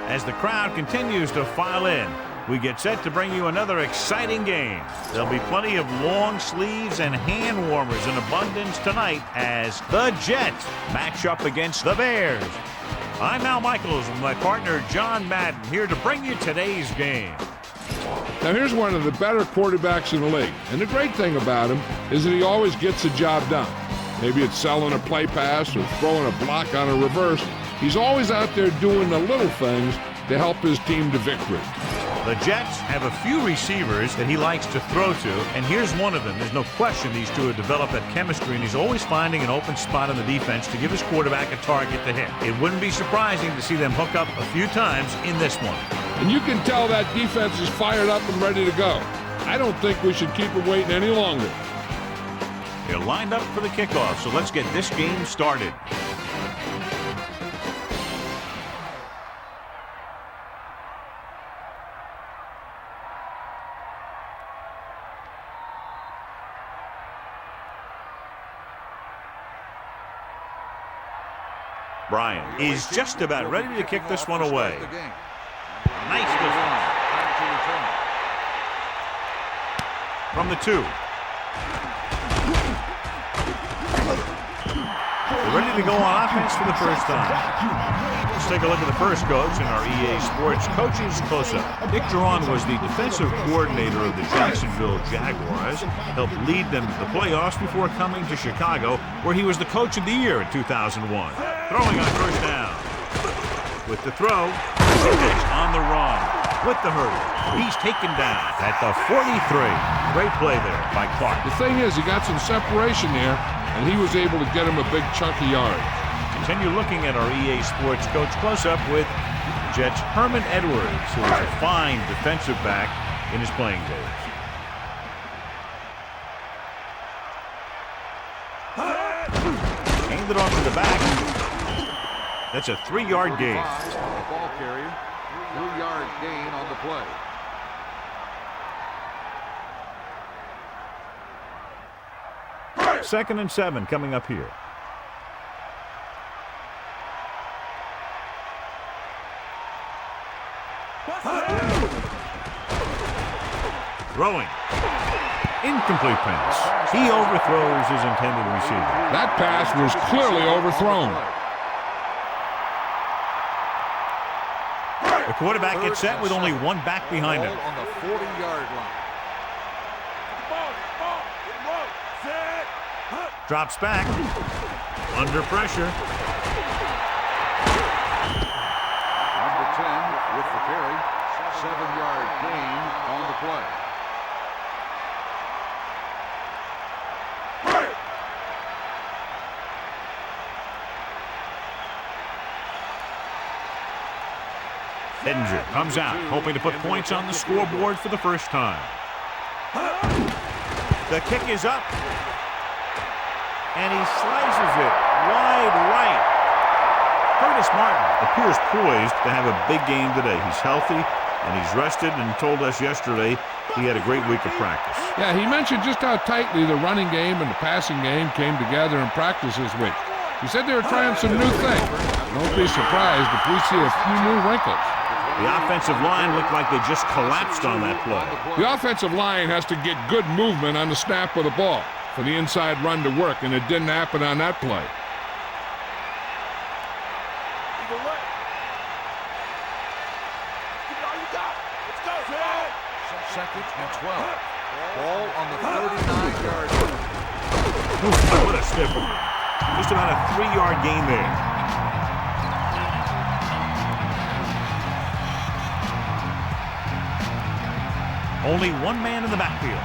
As the crowd continues to file in, we get set to bring you another exciting game. There'll be plenty of long sleeves and hand warmers in abundance tonight as the Jets match up against the Bears. I'm Al Michaels with my partner John Madden here to bring you today's game. Now here's one of the better quarterbacks in the league, and the great thing about him is that he always gets the job done. Maybe it's selling a play pass or throwing a block on a reverse. He's always out there doing the little things to help his team to victory. The Jets have a few receivers that he likes to throw to, and here's one of them. There's no question these two have developed that chemistry, and he's always finding an open spot on the defense to give his quarterback a target to hit. It wouldn't be surprising to see them hook up a few times in this one. And you can tell that defense is fired up and ready to go. I don't think we should keep it waiting any longer. They're lined up for the kickoff, so let's get this game started. Brian is just about ready to kick this one away. Nice defense. From the 2. They're ready to go on offense for the first time. Let's take a look at the first coach in our EA Sports Coaches Close-Up. Dick Duran was the defensive coordinator of the Jacksonville Jaguars, helped lead them to the playoffs before coming to Chicago, where he was the Coach of the Year in 2001. Throwing on first down. With the throw, on the run. With the hurdle, he's taken down at the 43. Great play there by Clark. The thing is, he got some separation there, and he was able to get him a big chunk of yards. Continue looking at our EA Sports Coach Close-Up with Jets' Herman Edwards, who is a fine defensive back in his playing days. Handed off to the back. That's a 3-yard gain. Ball carrier, 3-yard gain on the play. Second and 7 coming up here. Throwing. Incomplete pass. He overthrows his intended receiver. That pass was clearly overthrown. The quarterback gets set with only one back behind him. On the 40-yard line. Drops back. Under pressure. Number 10 with the carry. 7-yard gain on the play. Edinger comes out, hoping to put points on the scoreboard for the first time. The kick is up. And he slices it wide right. Curtis Martin appears poised to have a big game today. He's healthy and he's rested and told us yesterday he had a great week of practice. Yeah, he mentioned just how tightly the running game and the passing game came together in practice this week. He said they were trying some new things. Don't be surprised if we see a few new wrinkles. The offensive line looked like they just collapsed on that play. The offensive line has to get good movement on the snap of the ball for the inside run to work, and it didn't happen on that play. Second and 12. Ball on the 39-yard line. What a stiffer. Just about a 3-yard gain there. Only one man in the backfield.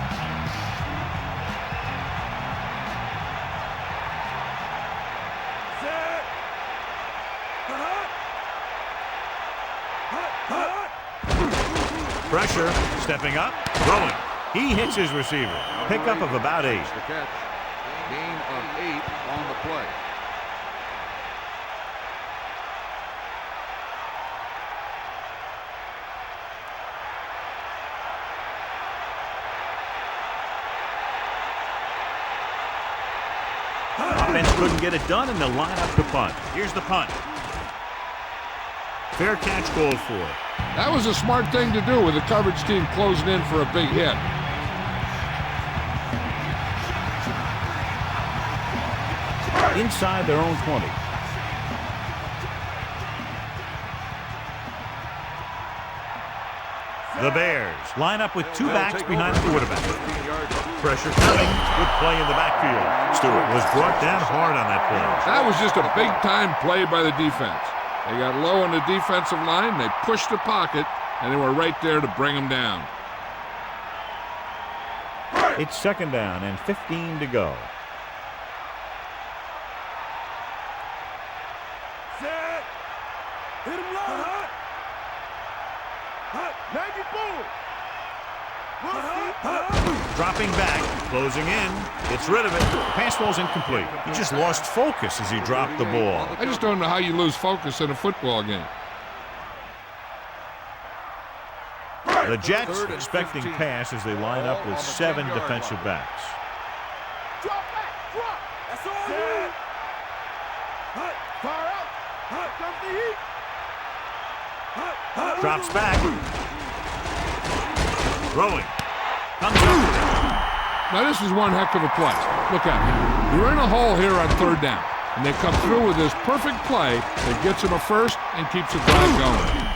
Pressure, stepping up, throwing. He hits his receiver. Pickup of about 8. The catch. Gain of 8 on the play. Offense couldn't get it done, and they'll line up to punt. Here's the punt. Fair catch called for. That was a smart thing to do with the coverage team closing in for a big hit. Inside their own 20. The Bears line up with two backs behind the quarterback. Pressure coming. Good play in the backfield. Stewart was brought down hard on that play. That was just a big-time play by the defense. They got low on the defensive line, they pushed the pocket, and they were right there to bring them down. It's second down and 15 to go. Set. Hit him low. Maggie boom. Dropping back, closing in, gets rid of it. Pass ball's incomplete. He just lost focus as he dropped the ball. I just don't know how you lose focus in a football game. The Jets expecting pass as they line up with 7 defensive backs. Drop back. Drop. That's all you. Fire out. Comes the heat. Drops back. Throwing. Comes over. Now this is one heck of a play. Look at it. You're in a hole here on third down, and they come through with this perfect play that gets them a first and keeps the drive going.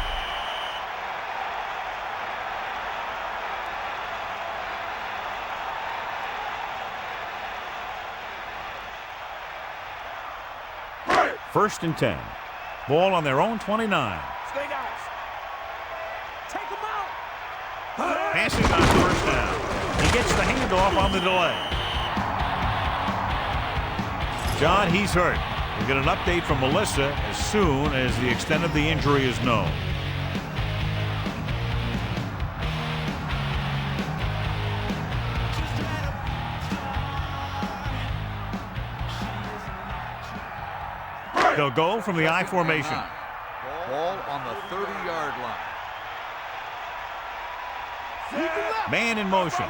First and 10. Ball on their own 29. Stay guys. Take him out. Passing on first down. He gets the handoff on the delay. John, he's hurt. We'll get an update from Melissa as soon as the extent of the injury is known. They'll go from the I formation. Ball on the 30-yard line. Man in motion.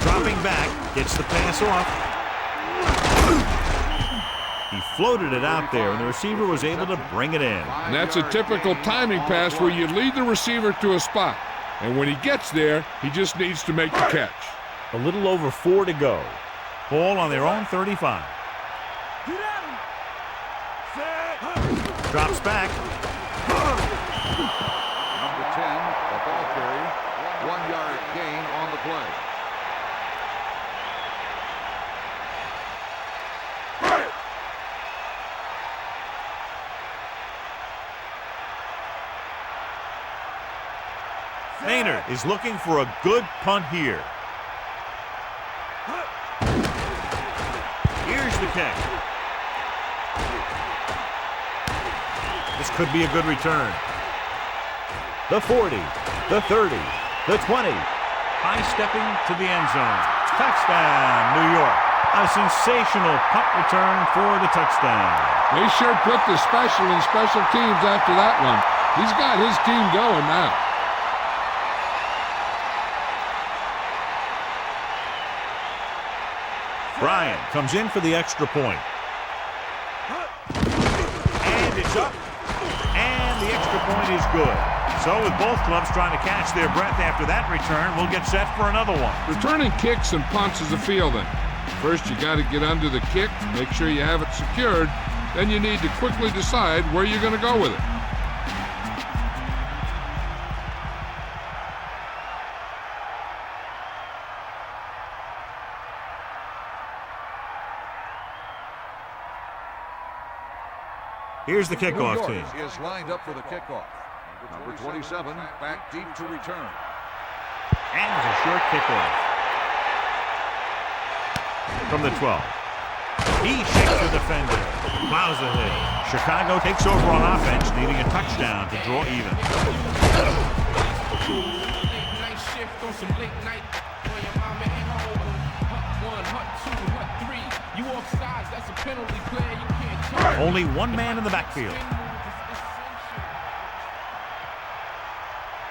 Dropping back, gets the pass off. He floated it out there, and the receiver was able to bring it in. And that's a typical timing pass where you lead the receiver to a spot. And when he gets there, he just needs to make the catch. A little over 4 to go. Ball on their own 35. Drops back. Number 10, a ball carrier. 1-yard gain on the play. Maynard is looking for a good punt here. Here's the kick. This could be a good return. The 40, the 30, the 20. High stepping to the end zone. Touchdown, New York. A sensational punt return for the touchdown. They sure put the special in special teams after that one. He's got his team going now. Bryant comes in for the extra point. And it's up. And the extra point is good. So with both clubs trying to catch their breath after that return, we'll get set for another one. Returning kicks and punts is a fielding. First, you got to get under the kick, make sure you have it secured. Then you need to quickly decide where you're going to go with it. Here's the kickoff team. Is lined up for the kickoff. Number 27, back deep to return. And it's a short kickoff. From the 12. He shakes the defender. Plows ahead. Chicago takes over on offense, needing a touchdown to draw even. Only one man in the backfield.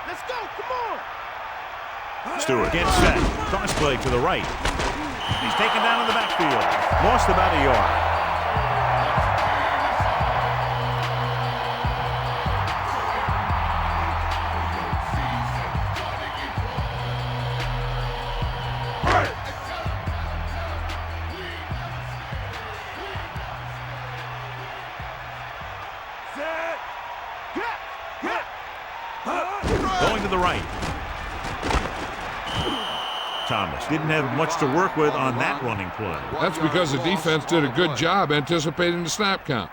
Let's go, come on. Stewart gets set. Cross play to the right. He's taken down in the backfield. Lost about a yard. Going to the right. Thomas didn't have much to work with on that running play. That's because the defense did a good job anticipating the snap count.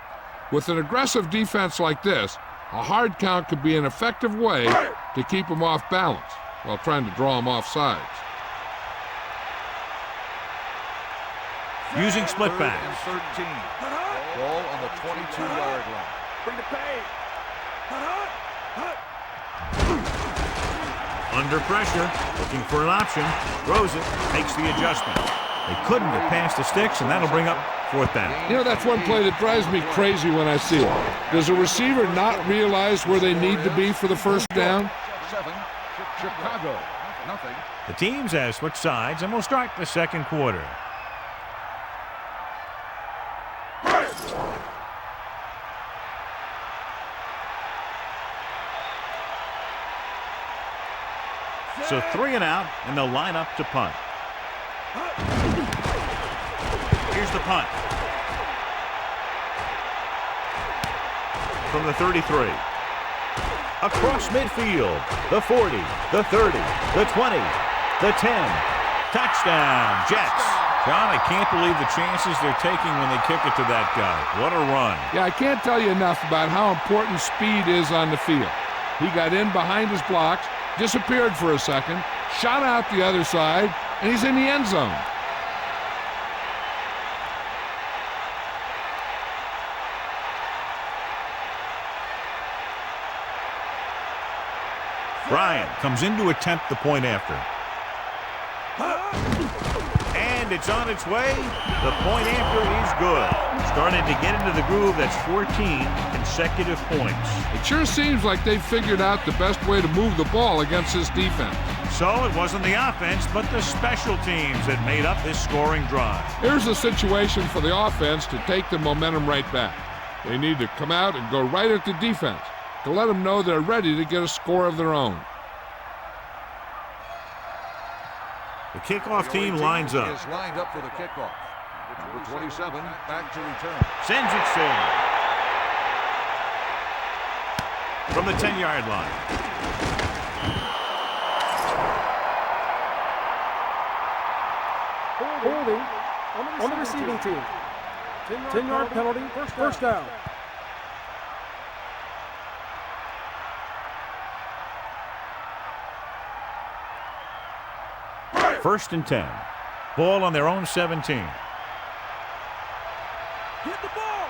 With an aggressive defense like this, a hard count could be an effective way to keep them off balance while trying to draw them off sides. Using split Third backs. and 13. Ball on the 22-yard line. Bring the pay. Under pressure, looking for an option, throws it, makes the adjustment. They couldn't get past the sticks, and that'll bring up fourth down. You know, that's one play that drives me crazy when I see it. Does a receiver not realize where they need to be for the first down? 7, Chicago, nothing. The teams have switched sides, and we'll start the second quarter. So 3 and out, and they'll line up to punt. Here's the punt. From the 33. Across midfield. The 40, the 30, the 20, the 10. Touchdown, Jets. John, I can't believe the chances they're taking when they kick it to that guy. What a run. Yeah, I can't tell you enough about how important speed is on the field. He got in behind his blocks, disappeared for a second, shot out the other side, and he's in the end zone. Bryant comes in to attempt the point after. And it's on its way. The point after is good. Starting to get into the groove. That's 14 consecutive points. It sure seems like they've figured out the best way to move the ball against this defense. So it wasn't the offense, but the special teams that made up this scoring drive. Here's a situation for the offense to take the momentum right back. They need to come out and go right at the defense to let them know they're ready to get a score of their own. The kickoff team lines up. Is lined up for the kickoff. Number 27 back to return. Sends it in. From the 10-yard line. Holding on the receiving team. 10-yard penalty. First down. First and 10. Ball on their own 17. Get the ball.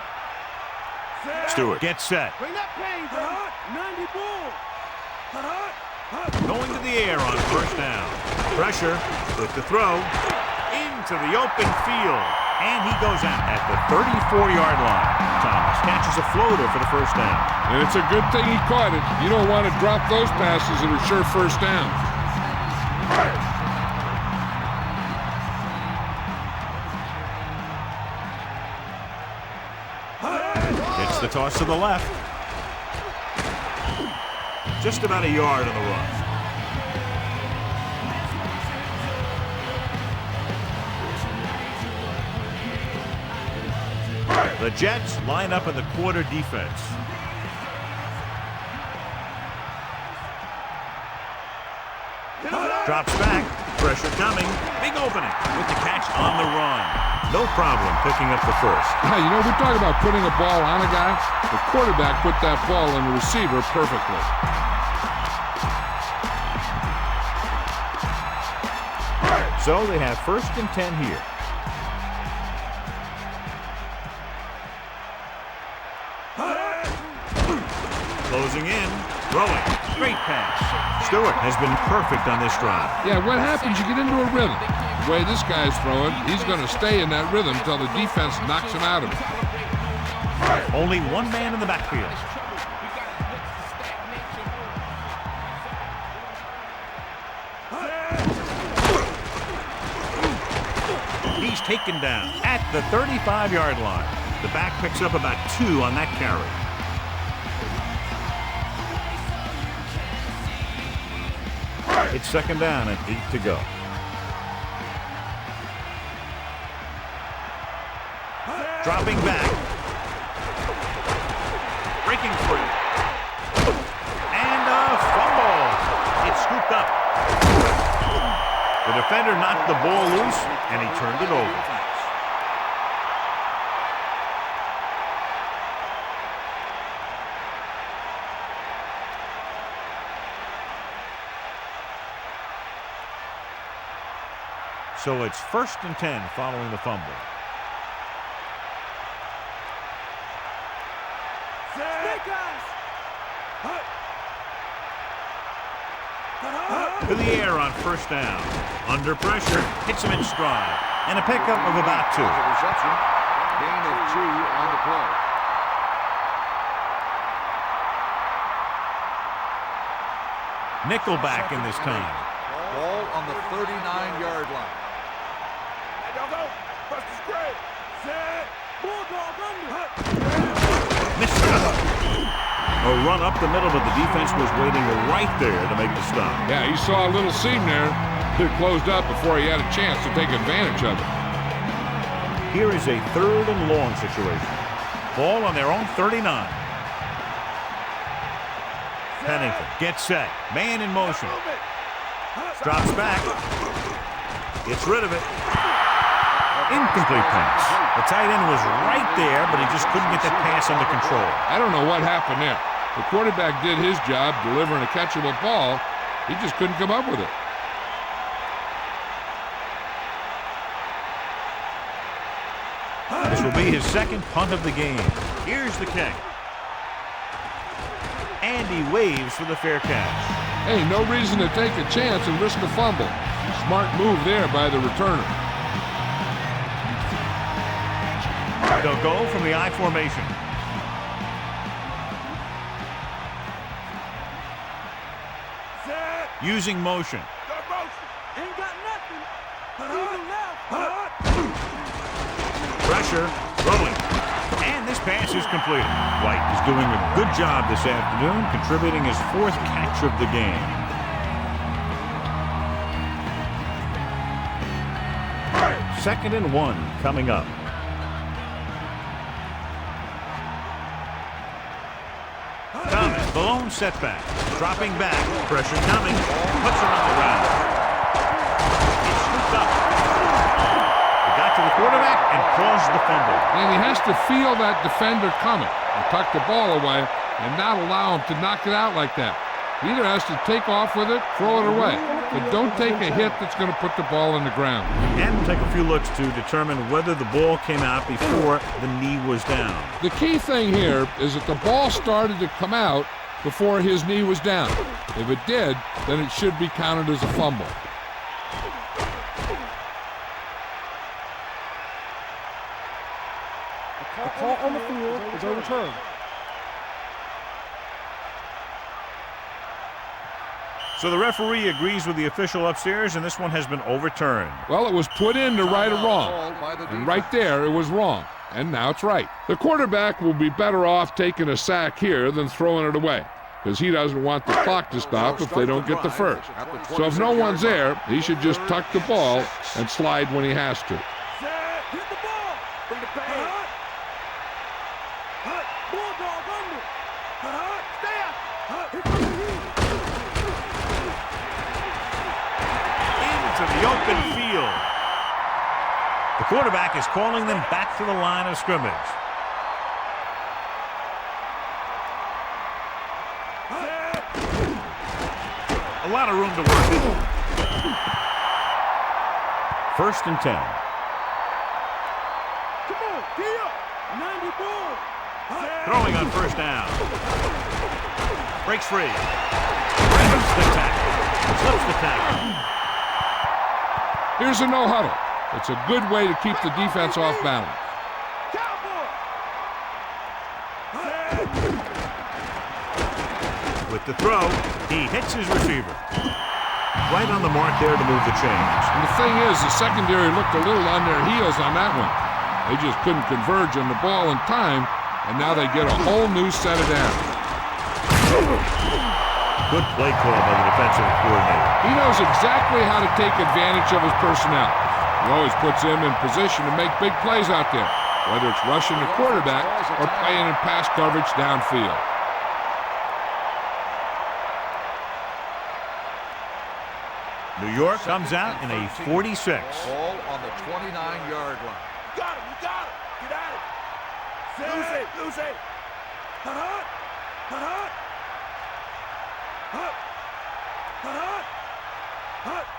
Stewart gets set. Bring that pain, bro. 90 ball. Going to the air on first down. Pressure with the throw into the open field. And he goes out at the 34-yard line. Thomas catches a floater for the first down. And it's a good thing he caught it. You don't want to drop those passes that are sure first down. It's the toss to the left. Just about a yard on the run. The Jets line up in the quarter defense. Drops back. Pressure coming. Big opening with the catch on the run. No problem picking up the first. Yeah, you know, we talk about putting a ball on a guy. The quarterback put that ball on the receiver perfectly. So they have first and 10 here. Closing in, throwing, great pass. Stewart has been perfect on this drive. Yeah, what happens, you get into a rhythm. The way this guy's throwing, he's going to stay in that rhythm until the defense knocks him out of it. Only one man in the backfield. He's taken down at the 35-yard line. The back picks up about 2 on that carry. It's second down and 8 to go. Dropping back. Breaking free. And a fumble. The defender knocked the ball loose, and he turned it over. So it's 1st and 10 following the fumble. To the air on 1st down. Under pressure, hits him in stride. And a pickup of about 2. Reception. Gain of 2 on the play. Nickelback in this time. Ball on the 39-yard line. Missed it. A run up the middle, but the defense was waiting right there to make the stop. Yeah, he saw a little seam there. It closed up before he had a chance to take advantage of it. Here is a 3rd and long situation. Ball on their own 39. Pennington gets set. Man in motion. Drops back. Gets rid of it. Incomplete pass. The tight end was right there, but he just couldn't get that pass under control. I don't know what happened there. The quarterback did his job delivering a catchable ball. He just couldn't come up with it. This will be his 2nd punt of the game. Here's the kick. And he waves for the fair catch. Hey, no reason to take a chance and risk a fumble. Smart move there by the returner. They'll go from the I formation. Using motion. Pressure, throwing. And this pass is completed. White is doing a good job this afternoon, contributing his 4th catch of the game. Second and 1 coming up. Thomas, the lone setback. Dropping back. Pressure coming. Puts him on the ground. He scooped up. He got to the quarterback and caused the fumble. And he has to feel that defender coming and tuck the ball away and not allow him to knock it out like that. He either has to take off with it, throw it away. But don't take a hit that's going to put the ball on the ground. And take a few looks to determine whether the ball came out before the knee was down. The key thing here is that the ball started to come out before his knee was down. If it did, then it should be counted as a fumble. The call on the field is overturned. So the referee agrees with the official upstairs, and this one has been overturned. Well, it was put in to right a wrong. And right there, it was wrong. And now it's right. The quarterback will be better off taking a sack here than throwing it away, because he doesn't want the clock to stop if they don't get the first. So if no one's there, he should just tuck the ball and slide when he has to. Hit the ball. Bring the pass. Bulldog under. Stay up. Into the open field. The quarterback is calling them back to the line of scrimmage. A lot of room to work with. 1st and 10. Come on, get up. 90 ball. Throwing on 1st down. Breaks free. Slips the tackle. Slips the tackle. Here's a no huddle. It's a good way to keep the defense off balance. With the throw, he hits his receiver. Right on the mark there to move the chains. And the thing is, the secondary looked a little on their heels on that one. They just couldn't converge on the ball in time, and now they get a whole new set of downs. Good play call by the defensive coordinator. He knows exactly how to take advantage of his personnel. He always puts him in position to make big plays out there, whether it's rushing the quarterback or playing in pass coverage downfield. New York comes out in a 46. Ball on the 29-yard line. You got him. Get at it. Lose it.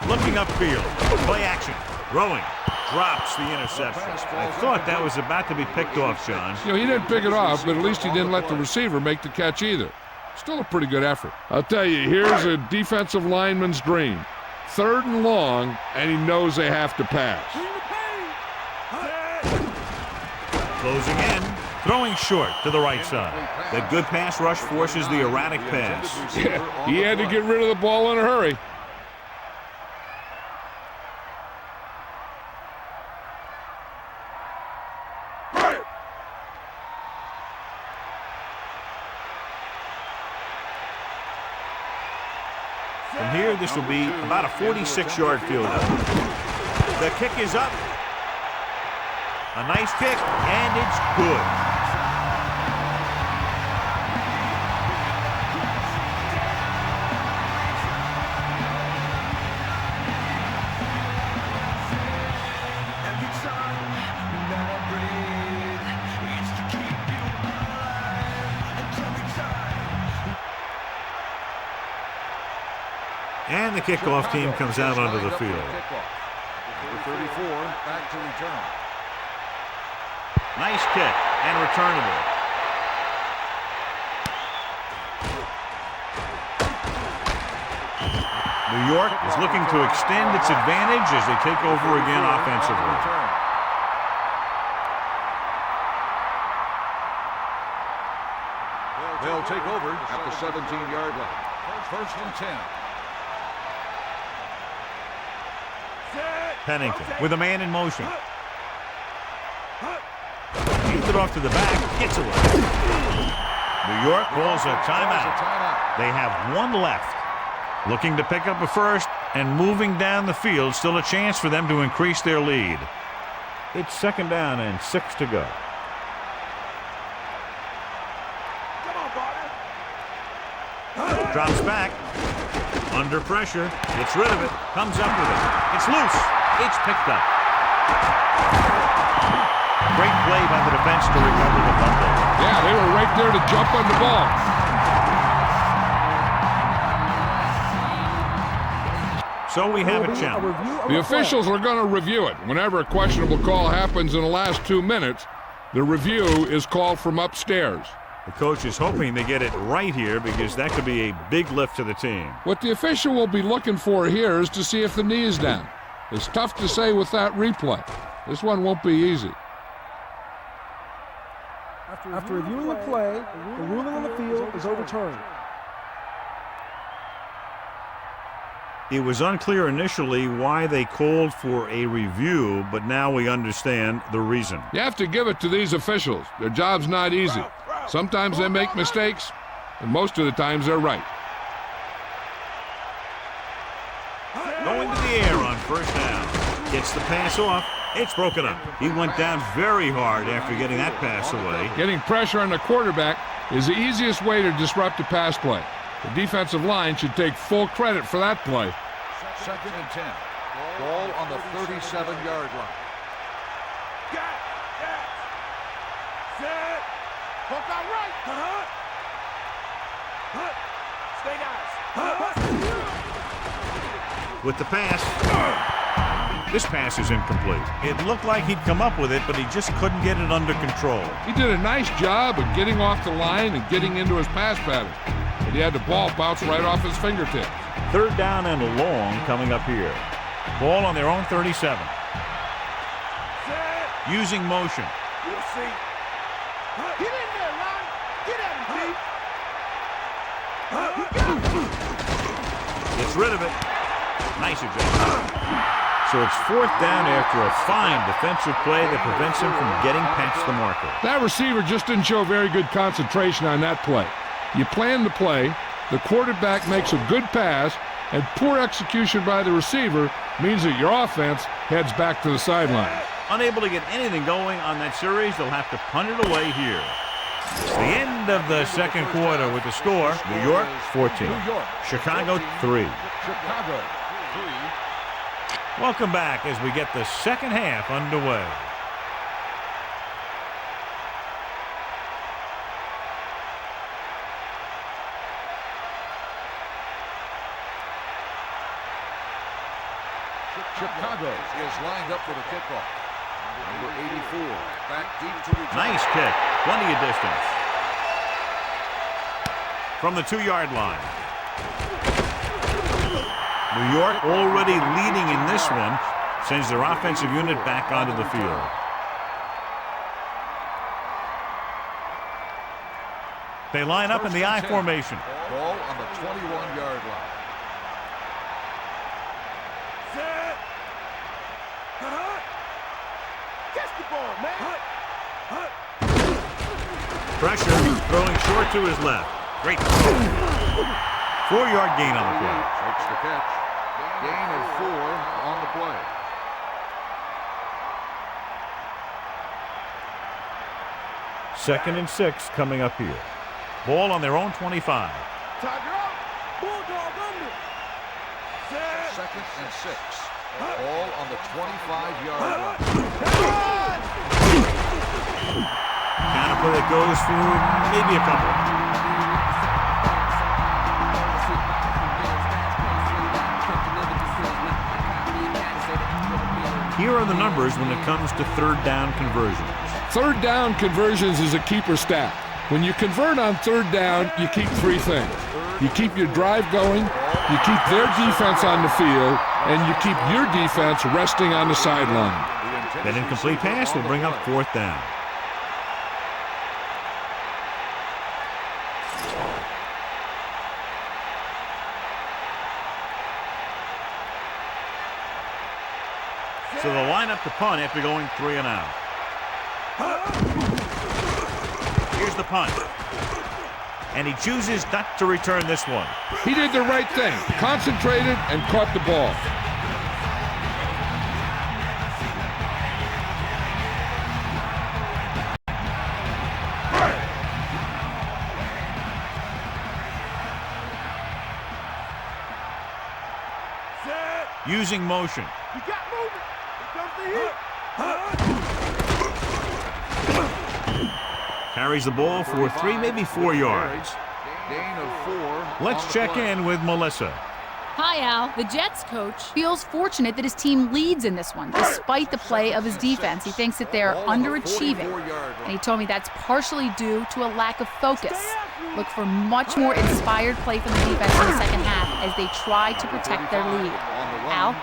Looking upfield. Play action. Throwing. Drops the interception. I thought that was about to be picked off, John. You know, he didn't pick it off, but at least he didn't let the receiver make the catch either. Still a pretty good effort. I'll tell you, here's a defensive lineman's dream. 3rd and long, and he knows they have to pass. Closing in. Throwing short to the right side. That good pass rush forces the erratic pass. Yeah, he had to get rid of the ball in a hurry. From here, this will be about a 46-yard field goal. The kick is up. A nice kick, and it's good. And the kickoff team comes out onto the field. Number 34 back to return. Nice kick and returnable. New York is looking to extend its advantage as they take over again offensively. They'll take over at the 17-yard line. 1st and 10. Pennington with a man in motion. Gets it off to the back, gets away. New York calls a timeout. They have 1 left. Looking to pick up a first and moving down the field. Still a chance for them to increase their lead. It's 2nd down and 6 to go. Drops back. Under pressure. Gets rid of it. Comes up with it. It's loose. It's picked up. Great play by the defense to recover the fumble. Yeah, they were right there to jump on the ball. So we have a challenge. The officials are going to review it. Whenever a questionable call happens in the last 2 minutes, the review is called from upstairs. The coach is hoping they get it right here because that could be a big lift to the team. What the official will be looking for here is to see if the knee is down. It's tough to say with that replay. This one won't be easy. After reviewing the play, the ruling on the field is overturned. It was unclear initially why they called for a review, but now we understand the reason. You have to give it to these officials. Their job's not easy. Sometimes they make mistakes, and most of the times they're right. Going to the air on 1st down. Gets the pass off. It's broken up. He went down very hard after getting that pass away. Getting pressure on the quarterback is the easiest way to disrupt a pass play. The defensive line should take full credit for that play. 2nd and 10. Ball on the 37-yard line. Set. Hook out right. Stay guys. With the pass. This pass is incomplete. It looked like he'd come up with it, but he just couldn't get it under control. He did a nice job of getting off the line and getting into his pass pattern. But he had the ball bounce right off his fingertips. 3rd down and long coming up here. Ball on their own 37. Using motion. We'll see. Get in there, Ron. Get at him, Pete. Gets rid of it. Nice adjustment. So it's 4th down after a fine defensive play that prevents him from getting past the marker. That receiver just didn't show very good concentration on that play. You plan the play, the quarterback makes a good pass, and poor execution by the receiver means that your offense heads back to the sideline. Unable to get anything going on that series, they'll have to punt it away here. It's the end of the 2nd quarter with the score. New York 14. Chicago 3. Chicago Welcome back as we get the second half underway. Chicago is lined up for the kickoff. Number 84, back deep to return. Nice kick. Plenty of distance. From the 2-yard line. New York already leading in this one. Sends their offensive unit back onto the field. They line up in the I formation. Ball on the 21-yard line. Pressure, throwing short to his left. Great throw. 4-yard gain on the play. Makes the catch. Gain of 4 on the play. Second and 6 coming up here. Ball on their own 25. Second and 6. Ball on the 25-yard line. Counter that goes for maybe a couple. Here are the numbers when it comes to third down conversions. Third down conversions is a keeper stat. When you convert on third down, you keep 3 things. You keep your drive going, you keep their defense on the field, and you keep your defense resting on the sideline. That incomplete pass will bring up 4th down. So they'll line up the punt after going 3 and out. Here's the punt. And he chooses not to return this one. He did the right thing, concentrated and caught the ball. Using motion. You got movement. Here comes the heat. Carries the ball for 3, maybe 4 yards. Gain of 4. Let's check in with Melissa. Hi, Al. The Jets coach feels fortunate that his team leads in this one, despite the play of his defense. He thinks that they're underachieving, and he told me that's partially due to a lack of focus. Look for much more inspired play from the defense in the second half as they try to protect their lead. Al?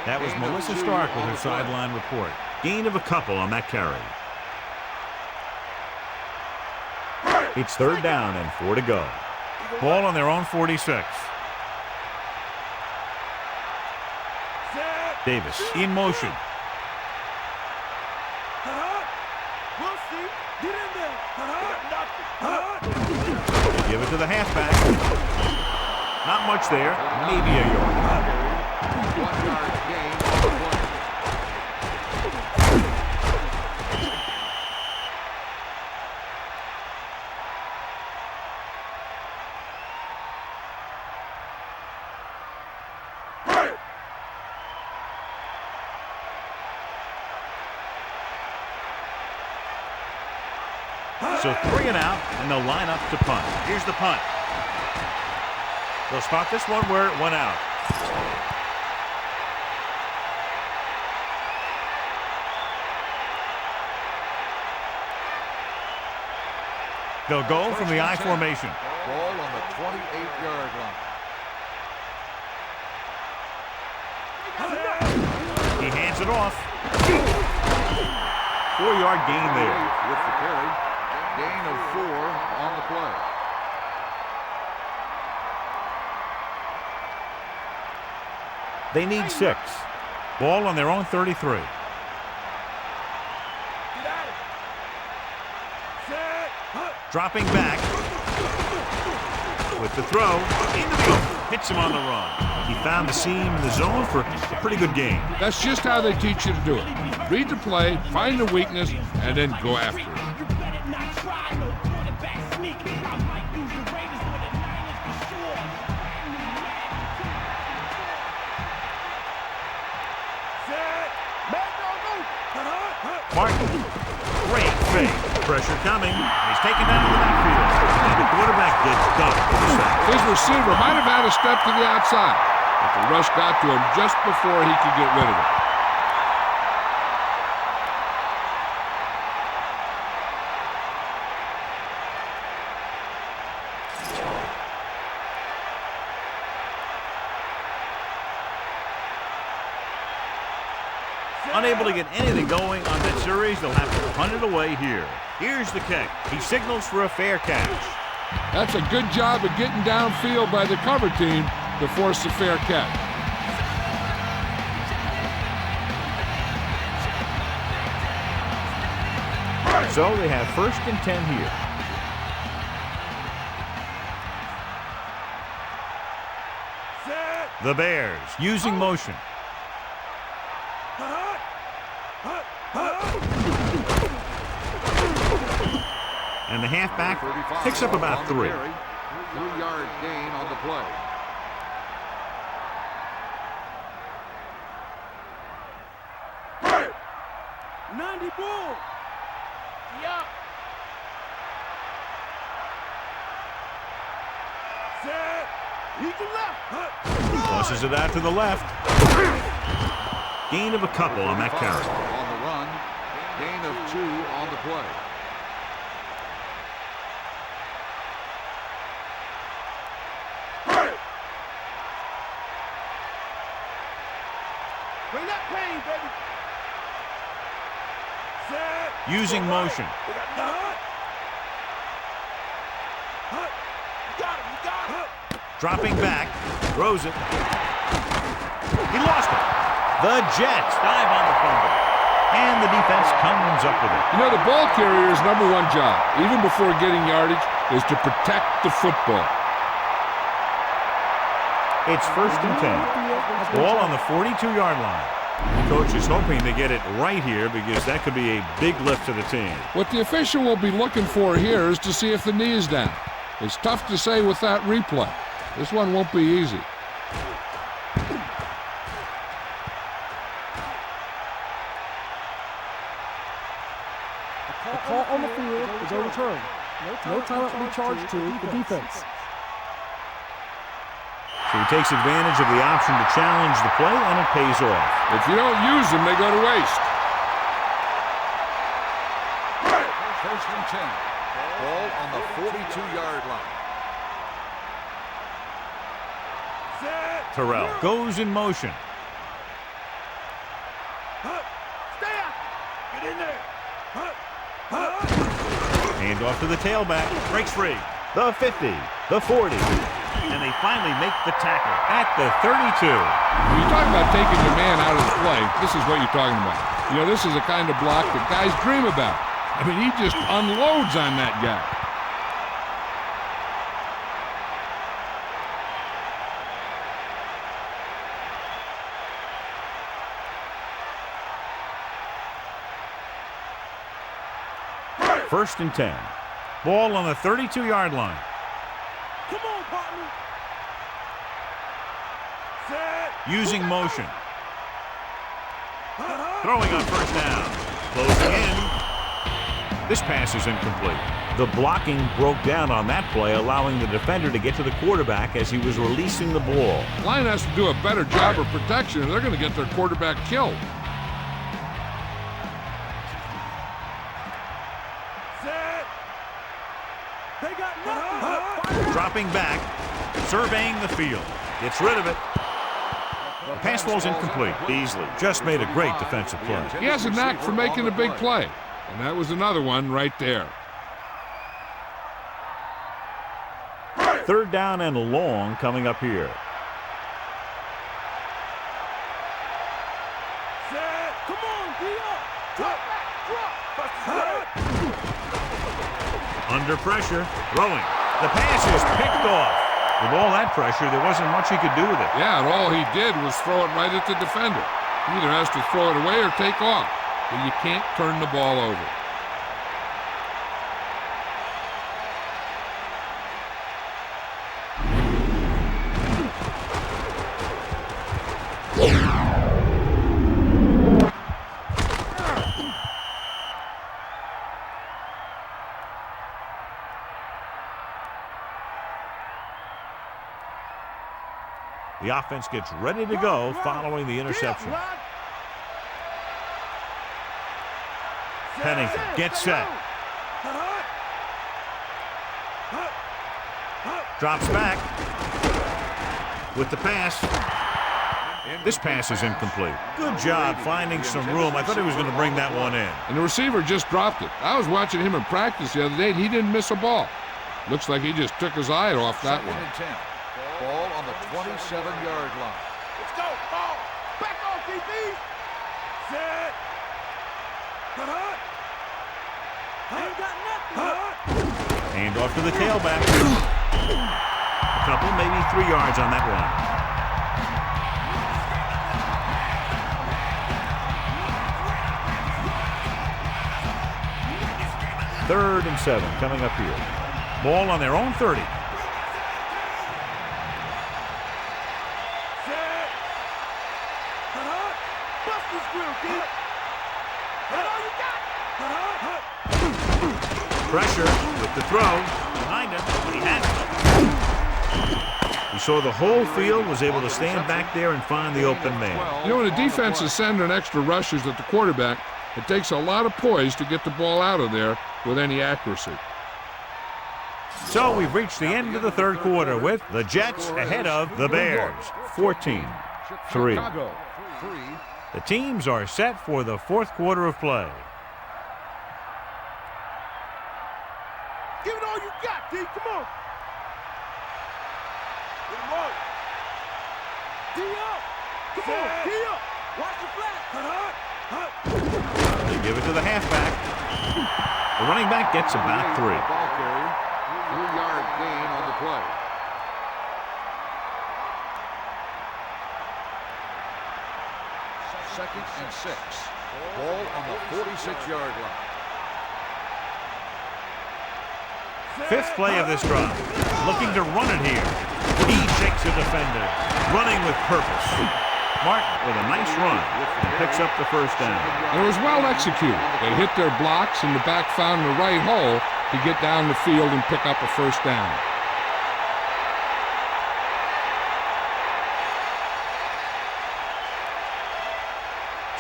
That was Melissa Stark with her sideline report. Gain of a couple on that carry. It's 3rd down and 4 to go. Ball on their own 46. Davis in motion. Give it to the halfback. Not much there. Maybe a yard. 1-yard gain on the play. So 3 and out, and they'll line up to punt. Here's the punt. They'll spot this one where it went out. They'll go from the I formation. Ball on the 28-yard line. He hands it off. 4-yard gain there. With the carry. Gain of 4 on the play. They need 6. Ball on their own 33. Dropping back. With the throw. Into the open. Hits him on the run. He found the seam in the zone for a pretty good gain. That's just how they teach you to do it. Read the play, find the weakness, and then go after it. Martin. Great fake. Pressure coming. He's taken down to the backfield. And the quarterback gets dumped for the sack. His receiver might have had a step to the outside, but the rush got to him just before he could get rid of it. Unable to get anything going on that series, they'll have to punt it away here. Here's the kick. He signals for a fair catch. That's a good job of getting downfield by the cover team to force a fair catch. So they have 1st and 10 here. The Bears using motion. And the halfback picks up about 3. 3-yard gain on the play. Tosses it out to the left. Gain of a couple on that carry. On the run, gain of 2 on the play. Bring that pain, baby. Using motion. Dropping back, throws it. He lost it. The Jets dive on the fumble. And the defense comes up with it. You know, the ball carrier's #1 job, even before getting yardage, is to protect the football. It's 1st and 10. Ball on the 42-yard line. The coach is hoping to get it right here because that could be a big lift to the team. What the official will be looking for here is to see if the knee is down. It's tough to say with that replay. This one won't be easy. The call on the field is overturned. No timeout will be charged to the defense. So he takes advantage of the option to challenge the play, and it pays off. If you don't use them, they go to waste. 1st and 10. Ball on the 42-yard line. Terrell goes in motion. Stay out. Get in there. Hand off to the tailback. Breaks free. The 50, the 40. And they finally make the tackle at the 32. When you talk about taking the man out of the play, this is what you're talking about. You know, this is the kind of block that guys dream about. I mean, he just unloads on that guy. First and 10. Ball on the 32-yard line. Come on, partner. Using motion. Throwing on 1st down. Closing in. This pass is incomplete. The blocking broke down on that play, allowing the defender to get to the quarterback as he was releasing the ball. Line has to do a better job of protection, or they're going to get their quarterback killed. Dropping back, surveying the field. Gets rid of it. The pass ball's incomplete. Beasley just made a great defensive play. He has a knack for making a big play, and that was another one right there. 3rd down and long coming up here. Come on, drop back, drop. Under pressure, throwing. The pass is picked off. With all that pressure, there wasn't much he could do with it. Yeah, and all he did was throw it right at the defender. He either has to throw it away or take off, but you can't turn the ball over. The offense gets ready to go following the interception. Pennington gets set. Drops back with the pass. This pass is incomplete. Good job finding some room. I thought he was going to bring that one in. And the receiver just dropped it. I was watching him in practice the other day, and he didn't miss a ball. Looks like he just took his eye off that one. 2nd and 10. Ball on the 27-yard line. Let's go. Ball. Back off, DB. Set. Ain't got nothing. Hand off to the tailback. A couple, maybe 3 yards on that one. Third and 7 coming up here. Ball on their own 30. Pressure with the throw behind him. He had it. He saw the whole field, was able to stand back there and find the open man. You know, when the defense is sending extra rushers at the quarterback, it takes a lot of poise to get the ball out of there with any accuracy. So we've reached the end of the third quarter with the Jets ahead of the Bears, 14-3. The teams are set for the fourth quarter of play. Give it all you got, D. Come on. Get him up. D up. Come on, D up. Watch the flat. They give it to the halfback. The running back gets about 3. Ball carrier. 3-yard gain on the play. Second and 6. Ball on the 46-yard line. Fifth play of this drive. Looking to run it here. He shakes a defender. Running with purpose. Martin with a nice run and picks up the first down. And it was well executed. They hit their blocks and the back found the right hole to get down the field and pick up a first down.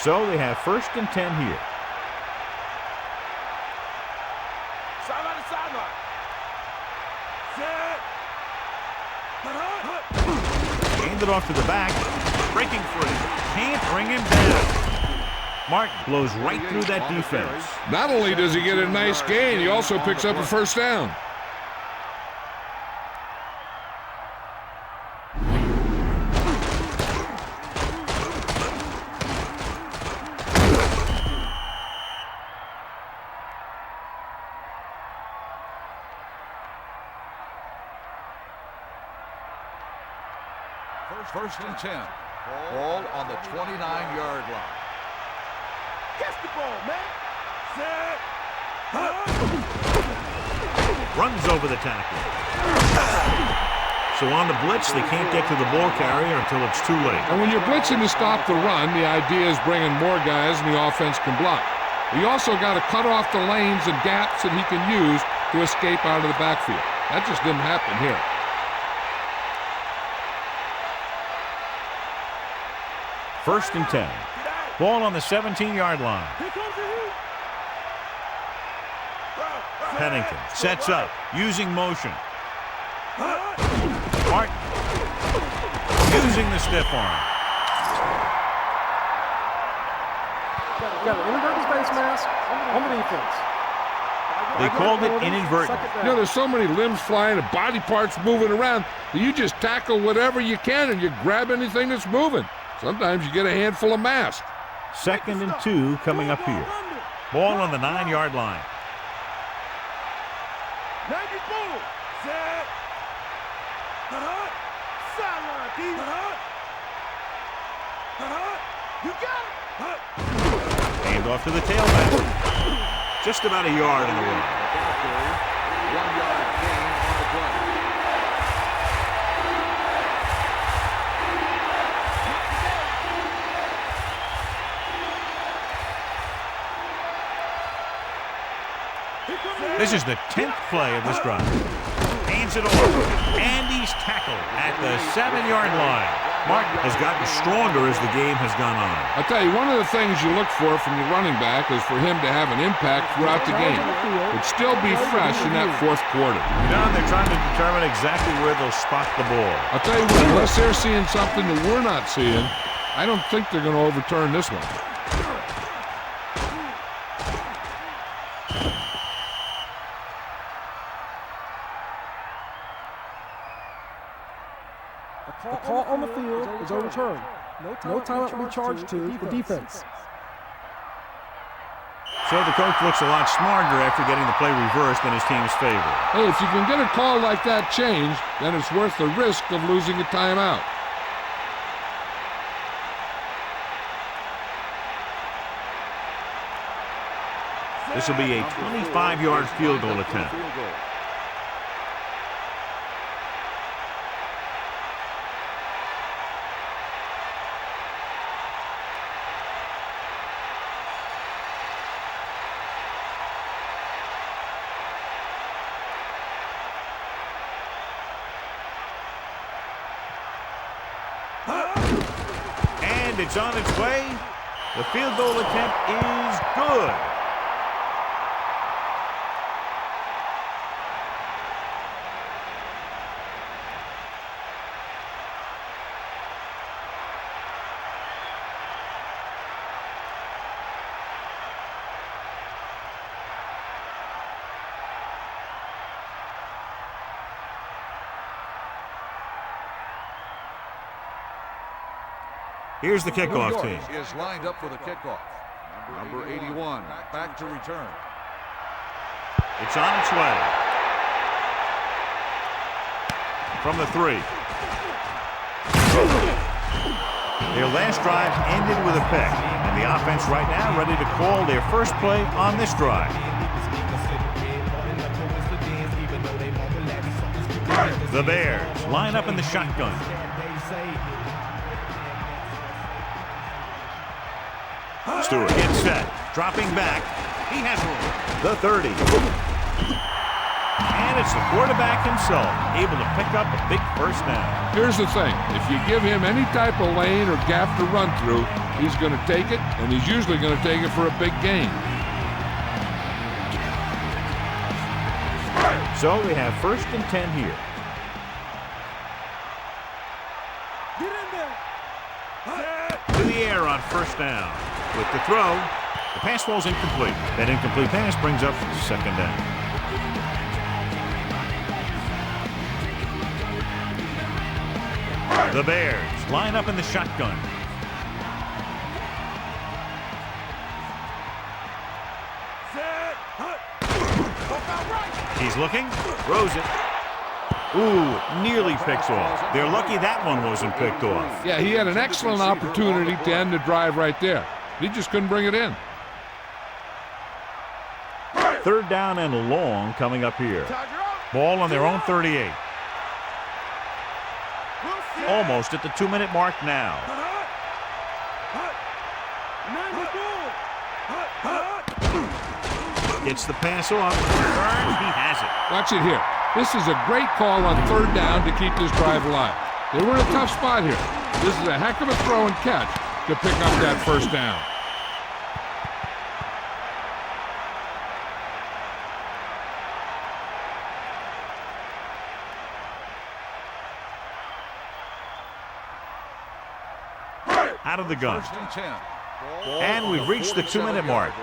So they have 1st and 10 here. Sideline to sideline. Set. Hand it off to the back. Breaking free. Can't bring him down. Martin blows right through that defense. Not only does he get a nice gain, he also picks up a first down. First and 10. Ball on the 29-yard line. Catch the ball, man. Set. Runs over the tackle. So on the blitz, they can't get to the ball carrier until it's too late. And when you're blitzing to stop the run, the idea is bringing more guys and the offense can block. He also got to cut off the lanes and gaps that he can use to escape out of the backfield. That just didn't happen here. First and 10. Ball on the 17-yard line. Pennington sets up, using motion. Martin using the stiff arm. Got an inadvertent face mask on the defense. They called it inadvertent. You know, there's so many limbs flying and body parts moving around that you just tackle whatever you can and you grab anything that's moving. Sometimes you get a handful of mask. 2nd and 2 coming up here. Ball on the 9-yard line. 94. Set. Sideline, D. You got it. Hand off to the tailback. Just about a yard in the way. 1-yard gain on the play. This is the 10th play of this drive. Hands it over, and he's tackled at the 7-yard line. Mark has gotten stronger as the game has gone on. I'll tell you, one of the things you look for from your running back is for him to have an impact throughout the game, but still be fresh in that fourth quarter. Now they're trying to determine exactly where they'll spot the ball. I'll tell you what, unless they're seeing something that we're not seeing, I don't think they're going to overturn this one. The call on the field is overturned. No timeout will be charged to the defense. So the coach looks a lot smarter after getting the play reversed in his team's favor. Hey, if you can get a call like that changed, then it's worth the risk of losing a timeout. This will be a 25-yard field goal attempt. And it's on its way. The field goal attempt is good. Here's the kickoff team. Is lined up for the kickoff. Number 81, back to return. It's on its way. From the 3. Their last drive ended with a pick, and the offense right now ready to call their first play on this drive. The Bears line up in the shotgun. Stewart gets set, dropping back. He has the 30. And it's the quarterback himself, able to pick up a big first down. Here's the thing. If you give him any type of lane or gap to run through, he's going to take it, and he's usually going to take it for a big gain. So we have 1st and 10 here. Get in there. To the air on 1st down. With the throw, the pass falls incomplete. That incomplete pass brings up 2nd down. The Bears line up in the shotgun. He's looking, throws it. Ooh, nearly picks off. They're lucky that one wasn't picked off. Yeah, he had an excellent opportunity to end the drive right there. He just couldn't bring it in. 3rd down and long coming up here. Ball on their own 38. Almost at the 2-minute mark now. Gets the pass off. He has it. Watch it here. This is a great call on 3rd down to keep this drive alive. They were in a tough spot here. This is a heck of a throw and catch to pick up that 1st down. Out of the gun. 1st and 10. And we've reached the 2-minute mark.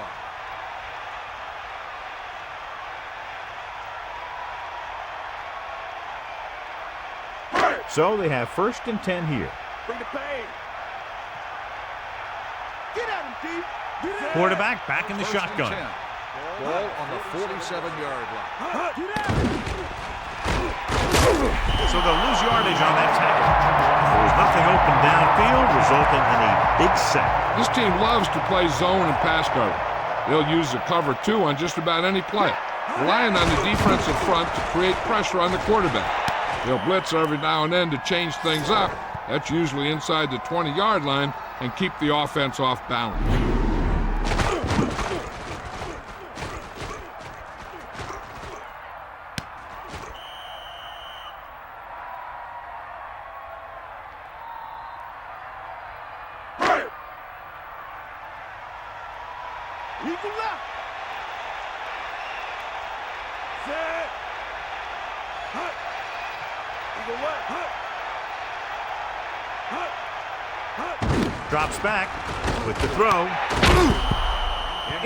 So they have 1st and 10 here. Bring the pain. Get at him, D. Get at him. Quarterback back in the 1st and shotgun. 10. Ball on the 47-yard line. Get at him. So they'll lose yardage on that tackle. There was nothing open downfield, resulting in a big sack. This team loves to play zone and pass cover. They'll use the cover 2 on just about any play, relying on the defensive front to create pressure on the quarterback. They'll blitz every now and then to change things up. That's usually inside the 20-yard line and keep the offense off balance. Eagle left. Set. Hut. Eagle left. Hut. Hut. Drops back with the throw.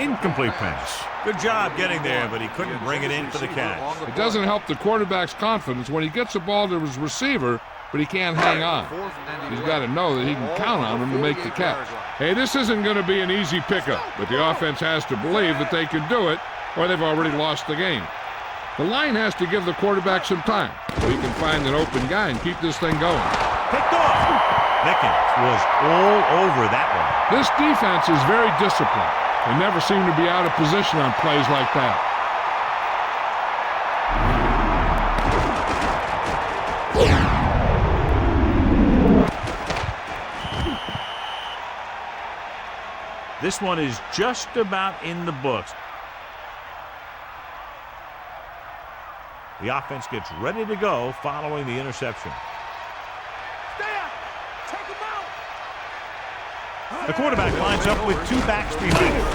Incomplete pass. Good job getting there, but he couldn't bring it in for the catch. It doesn't help the quarterback's confidence when he gets the ball to his receiver, but he can't hang on. He's got to know that he can count on him to make the catch. Hey, this isn't going to be an easy pickup, but the offense has to believe that they can do it, or they've already lost the game. The line has to give the quarterback some time so he can find an open guy and keep this thing going. Picked off. Pickens was all over that one. This defense is very disciplined. They never seem to be out of position on plays like that. This one is just about in the books. The offense gets ready to go following the interception. Stay out. Take him out. The quarterback lines up with two backs behind him.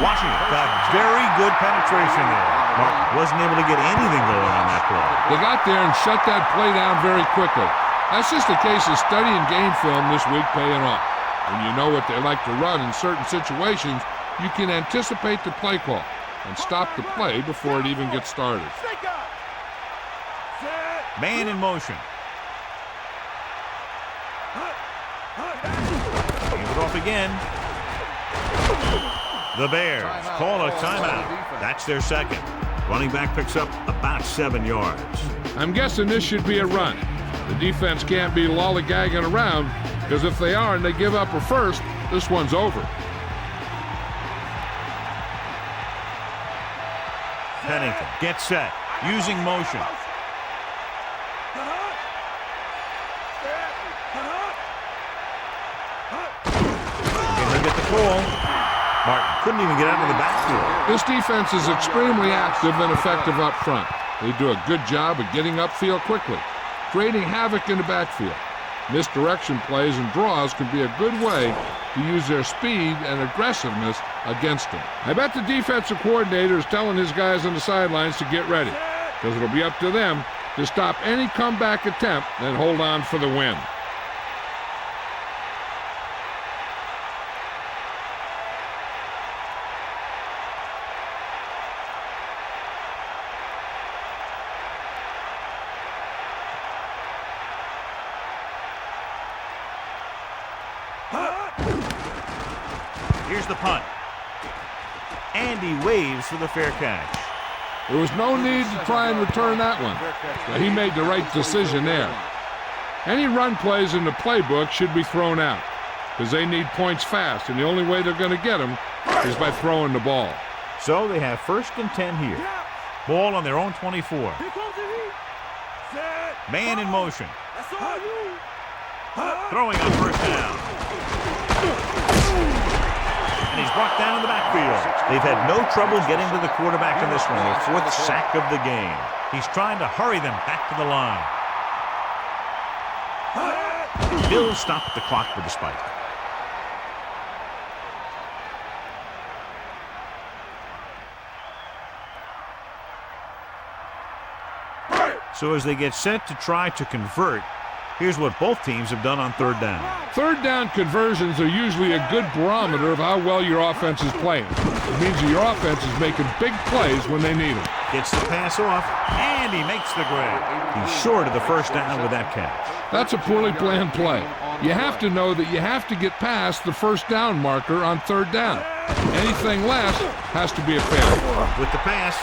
Washington got very good penetration there. Mark wasn't able to get anything going on that play. They got there and shut that play down very quickly. That's just a case of studying game film this week paying off. When you know what they like to run in certain situations, you can anticipate the play call and stop the play before it even gets started. Stick up. Set. Man in motion. Hand it off again. The Bears call a timeout. That's their second. Running back picks up about 7 yards. I'm guessing this should be a run. The defense can't be lollygagging around, because if they are and they give up a first, this one's over. Pennington gets set, using motion. Can they get the call? Martin couldn't even get out of the backfield. This defense is extremely active and effective up front. They do a good job of getting upfield quickly, creating havoc in the backfield. Misdirection plays and draws can be a good way to use their speed and aggressiveness against them. I bet the defensive coordinator is telling his guys on the sidelines to get ready, because it'll be up to them to stop any comeback attempt and hold on for the win. Here's the punt. And he waves for the fair catch. There was no need to try and return that one. But he made the right decision there. Any run plays in the playbook should be thrown out, because they need points fast, and the only way they're going to get them is by throwing the ball. So they have 1st and 10 here. Ball on their own 24. Here comes the heat. Set. Man in motion. That's all you. Throwing on 1st down. And he's brought down in the backfield. They've had no trouble getting to the quarterback in this one. Their 4th sack of the game. He's trying to hurry them back to the line. Bill stopped the clock with the spike. So as they get set to try to convert, here's what both teams have done on 3rd down. 3rd down conversions are usually a good barometer of how well your offense is playing. It means that your offense is making big plays when they need them. Gets the pass off, and he makes the grab. He's short of the 1st down with that catch. That's a poorly planned play. You have to know that you have to get past the 1st down marker on 3rd down. Anything less has to be a failure. With the pass,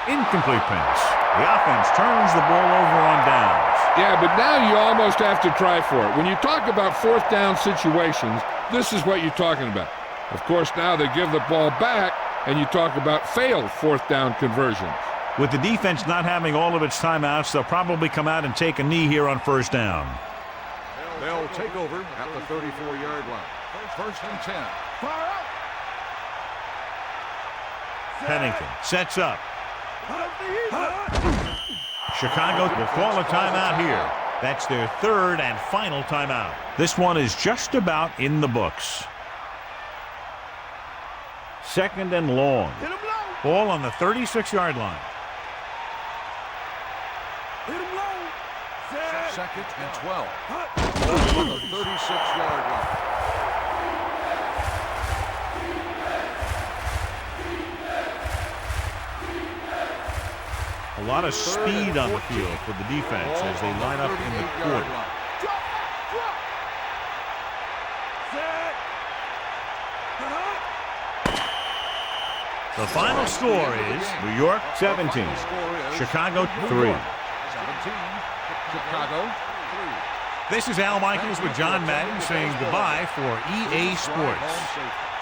incomplete pass. The offense turns the ball over on downs. Yeah, but now you almost have to try for it. When you talk about 4th down situations, this is what you're talking about. Of course, now they give the ball back, and you talk about failed 4th down conversions. With the defense not having all of its timeouts, they'll probably come out and take a knee here on 1st down. They'll take over at the 34-yard line. 1st and 10. Fire out. Pennington sets up. Chicago will call a timeout here. That's their 3rd and final timeout. This one is just about in the books. 2nd and long. Hit him low. Ball on the 36-yard line. Hit him low. Set. 2nd and 12. Hut. Ball on the 36-yard line. A lot of speed on the field for the defense as they line up in the quarter. Drop. Drop. Set. Hut. The final score is New York 17, Final score is Chicago New 3. York 17, Chicago 3. This is Al Michaels with John Madden saying goodbye for EA Sports. Home safety.